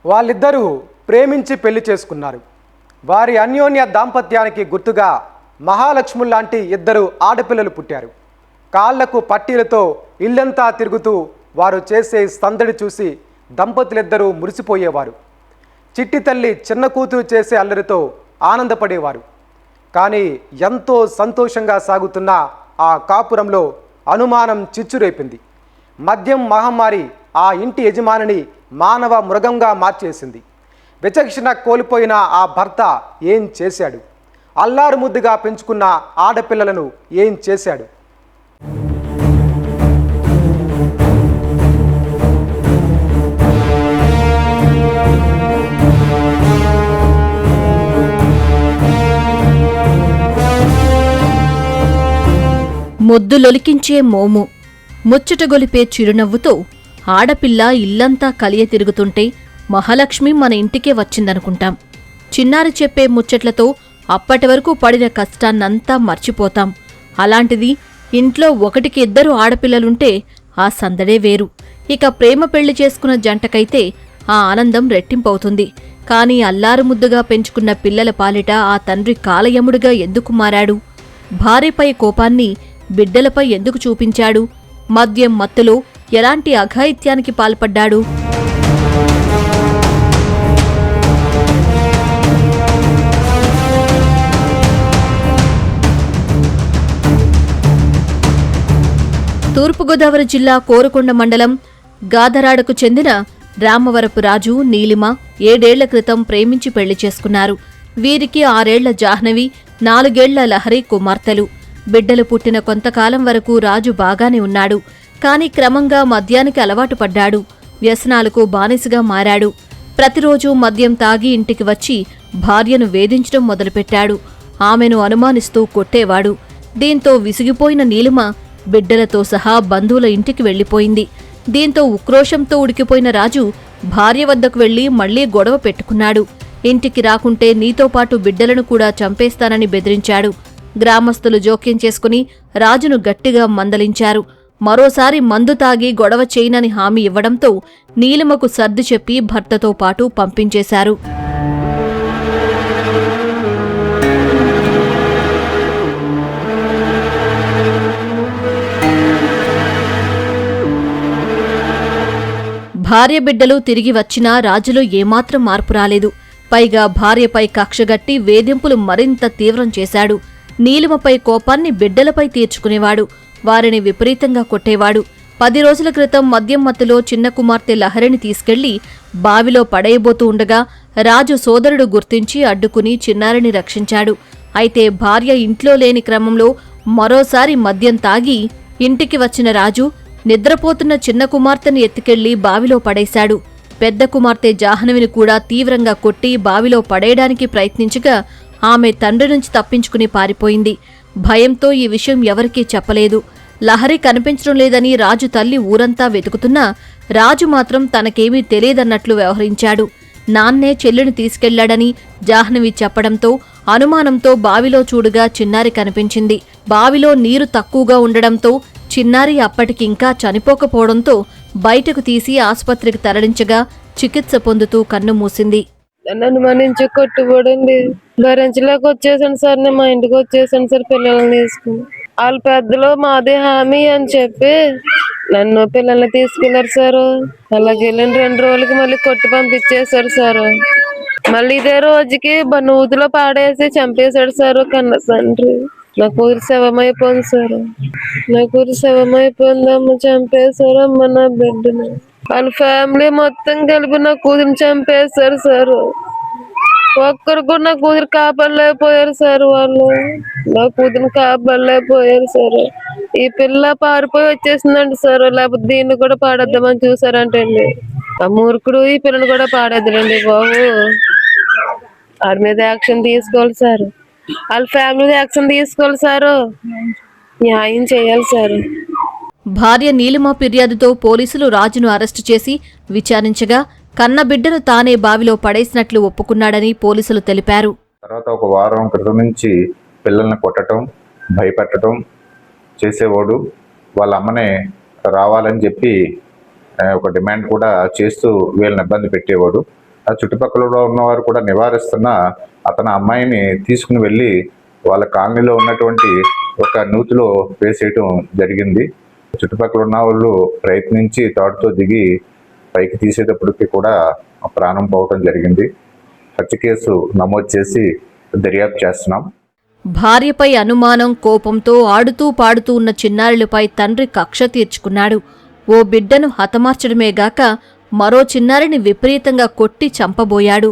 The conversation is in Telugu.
వాళ్ళిద్దరూ ప్రేమించి పెళ్లి చేసుకున్నారు. వారి అన్యోన్య దాంపత్యానికి గుర్తుగా మహాలక్ష్ముల్లాంటి ఇద్దరు ఆడపిల్లలు పుట్టారు. కాళ్లకు పట్టీలతో ఇల్లంతా తిరుగుతూ వారు చేసే సందడి చూసి దంపతులిద్దరూ మురిసిపోయేవారు. చిట్టి తల్లి చిన్న కూతురు చేసే అల్లరితో ఆనందపడేవారు. కానీ ఎంతో సంతోషంగా సాగుతున్న ఆ కాపురంలో అనుమానం చిచ్చురేపింది. మద్యం మహమ్మారి ఆ ఇంటి యజమానిని మానవ మృగంగా మార్చేసింది. విచక్షణ కోల్పోయిన ఆ భర్త ఏం చేశాడు? అల్లారు ముద్దుగా పెంచుకున్న ఆడపిల్లలను ఏం చేశాడు? ముద్దులొలికించే మోము, ముచ్చటగొలిపే చిరునవ్వుతో ఆడపిల్ల ఇల్లంతా కలియ తిరుగుతుంటే మహాలక్ష్మి మన ఇంటికే వచ్చిందనుకుంటాం. చిన్నారి చెప్పే ముచ్చట్లతో అప్పటివరకు పడిన కష్టాన్నంతా మర్చిపోతాం. అలాంటిది ఇంట్లో ఒకటికి ఇద్దరు ఆడపిల్లలుంటే ఆ సందడే వేరు. ఇక ప్రేమ పెళ్లి చేసుకున్న జంటకైతే ఆ ఆనందం రెట్టింపవుతుంది. కాని అల్లారు ముద్దుగా పెంచుకున్న పిల్లల పాలిట ఆ తండ్రి కాలయముడిగా ఎందుకు మారాడు? భార్యపై కోపాన్ని బిడ్డలపై ఎందుకు చూపించాడు? మద్యం మత్తులో ఎలాంటి అఘాయిత్యానికి పాల్పడ్డాడు? తూర్పుగోదావరి జిల్లా కోరుకొండ మండలం గాధరాడకు చెందిన రామవరపు రాజు, నీలిమ 7 ఏళ్ల క్రితం ప్రేమించి పెళ్లి చేసుకున్నారు. వీరికి 6 ఏళ్ల జాహ్నవి, 4 ఏళ్ల లహరి కుమార్తెలు. బిడ్డలు పుట్టిన కొంతకాలం వరకు రాజు బాగానే ఉన్నాడు. కాని క్రమంగా మద్యానికి అలవాటు పడ్డాడు. వ్యసనాలకు బానిసగా మారాడు. ప్రతిరోజూ మద్యం తాగి ఇంటికి వచ్చి భార్యను వేధించడం మొదలుపెట్టాడు. ఆమెను అనుమానిస్తూ కొట్టేవాడు. దీంతో విసిగిపోయిన నీలిమ బిడ్డలతో సహా బంధువుల ఇంటికి వెళ్లిపోయింది. దీంతో ఉక్రోషంతో ఉడికిపోయిన రాజు భార్య వద్దకు వెళ్లి మళ్లీ గొడవ పెట్టుకున్నాడు. ఇంటికి రాకుంటే నీతో పాటు బిడ్డలను కూడా చంపేస్తానని బెదిరించాడు. గ్రామస్తులు జోక్యం చేసుకుని రాజును గట్టిగా మందలించారు. మరోసారి మందు తాగి గొడవ చేయనని హామీ ఇవ్వడంతో నీలిమకు సర్ది చెప్పి భర్తతో పాటు పంపించేశారు. భార్య బిడ్డలు తిరిగి వచ్చినా రాజులో ఏమాత్రం మార్పు రాలేదు. పైగా భార్యపై కక్షగట్టి వేధింపులు మరింత తీవ్రం చేశాడు. నీలిమపై కోపాన్ని బిడ్డలపై తీర్చుకునేవాడు. వారిని విపరీతంగా కొట్టేవాడు. 10 రోజుల క్రితం మద్యం మత్తులో చిన్న కుమార్తె లహరిని తీసుకెళ్లి బావిలో పడేయబోతూ ఉండగా రాజు సోదరుడు గుర్తించి అడ్డుకుని చిన్నారిని రక్షించాడు. అయితే భార్య ఇంట్లో లేని క్రమంలో మరోసారి మద్యం తాగి ఇంటికి వచ్చిన రాజు నిద్రపోతున్న చిన్న కుమార్తెను ఎత్తుకెళ్లి బావిలో పడేశాడు. పెద్ద కుమార్తె జాహ్నవిని కూడా తీవ్రంగా కొట్టి బావిలో పడేయడానికి ప్రయత్నించగా ఆమె తండ్రి నుంచి తప్పించుకుని పారిపోయింది. భయంతో ఈ విషయం ఎవరికీ చెప్పలేదు. లహరి కనిపించడం లేదని రాజు తల్లి ఊరంతా వెతుకుతున్నా రాజు మాత్రం తనకేమీ తెలియదన్నట్లు వ్యవహరించాడు. నాన్నే చెల్లిని తీసుకెళ్లాడని జాహ్నవి చెప్పడంతో అనుమానంతో బావిలో చూడగా చిన్నారి కనిపించింది. బావిలో నీరు తక్కువగా ఉండడంతో చిన్నారి అప్పటికింకా చనిపోకపోవడంతో బయటకు తీసి ఆసుపత్రికి తరలించగా చికిత్స పొందుతూ కన్ను మూసింది. నన్ను మనించి కొట్టుబడింది. భరించలేక వచ్చేసాను సార్. నేను మా ఇంటికి వచ్చేసాను సార్ పిల్లల్ని తీసుకుని. వాళ్ళ పెద్దలు మాదే హామీ అని చెప్పి నన్ను పిల్లల్ని తీసుకెళ్లారు సార్. అలాగే వెళ్ళిన 2 రోజులకి మళ్ళీ కొట్టి పంపించేశారు సార్. మళ్ళీ ఇదే రోజుకి నూతిలో పాడేసి చంపేశాడు సార్ కన్న తండ్రి. నా కూతురు శవమైపోయింది సార్. నా కూతురు శవమైపోయిందమ్మ, చంపేశారమ్మ నా బిడ్డను. వాళ్ళ ఫ్యామిలీ మొత్తం కలిపి నా కూతురుని చంపేశారు సార్. ఒక్కరు కూడా నా కూతురు కాపాడలేకపోయారు సార్. వాళ్ళు నా కూతురుని కాపాడలేకపోయారు సార్. ఈ పిల్ల పారిపోయి వచ్చేసిందండి సార్. లేకపోతే దీన్ని కూడా పాడేద్దామని చూసారంటండి. ఆ మూర్ఖుడు ఈ పిల్లని కూడా పాడేద్దండి బాబు. వాడి మీద యాక్షన్ తీసుకోవాలి సార్. వాళ్ళ ఫ్యామిలీ యాక్షన్ తీసుకోవాలి సార్. న్యాయం చేయాలి సార్. భార్య నీలిమ ఫిర్యాదుతో పోలీసులు రాజును అరెస్టు చేసి విచారించగా కన్న బిడ్డను తానే బావిలో పడేసినట్లు ఒప్పుకున్నాడని పోలీసులు తెలిపారు. తర్వాత ఒక వారం క్రితం నుంచి పిల్లల్ని కొట్టడం, భయపెట్టడం చేసేవాడు. వాళ్ళ అమ్మనే రావాలని చెప్పి ఒక డిమాండ్ కూడా చేస్తూ వీళ్ళని ఇబ్బంది పెట్టేవాడు. ఆ చుట్టుపక్కల ఉన్నవారు కూడా నివారిస్తున్న అతను అమ్మాయిని తీసుకుని వెళ్ళి వాళ్ళ కాలనీలో ఉన్నటువంటి ఒక నూతిలో వేసేయటం జరిగింది. చుట్టుపక్కల ఉన్న వాళ్ళు ప్రయత్నించి తాడుతో దిగి పైకి తీసేటప్పటికి కూడా ప్రాణం పోవటం జరిగింది. హత్య కేసు నమోదు చేసి దర్యాప్తు చేస్తున్నాం. భార్యపై అనుమానం, కోపంతో ఆడుతూ పాడుతూ ఉన్న చిన్నారులపై తండ్రి కక్ష తీర్చుకున్నాడు. ఓ బిడ్డను హతమార్చడమేగాక మరో చిన్నారిని విపరీతంగా కొట్టి చంపబోయాడు.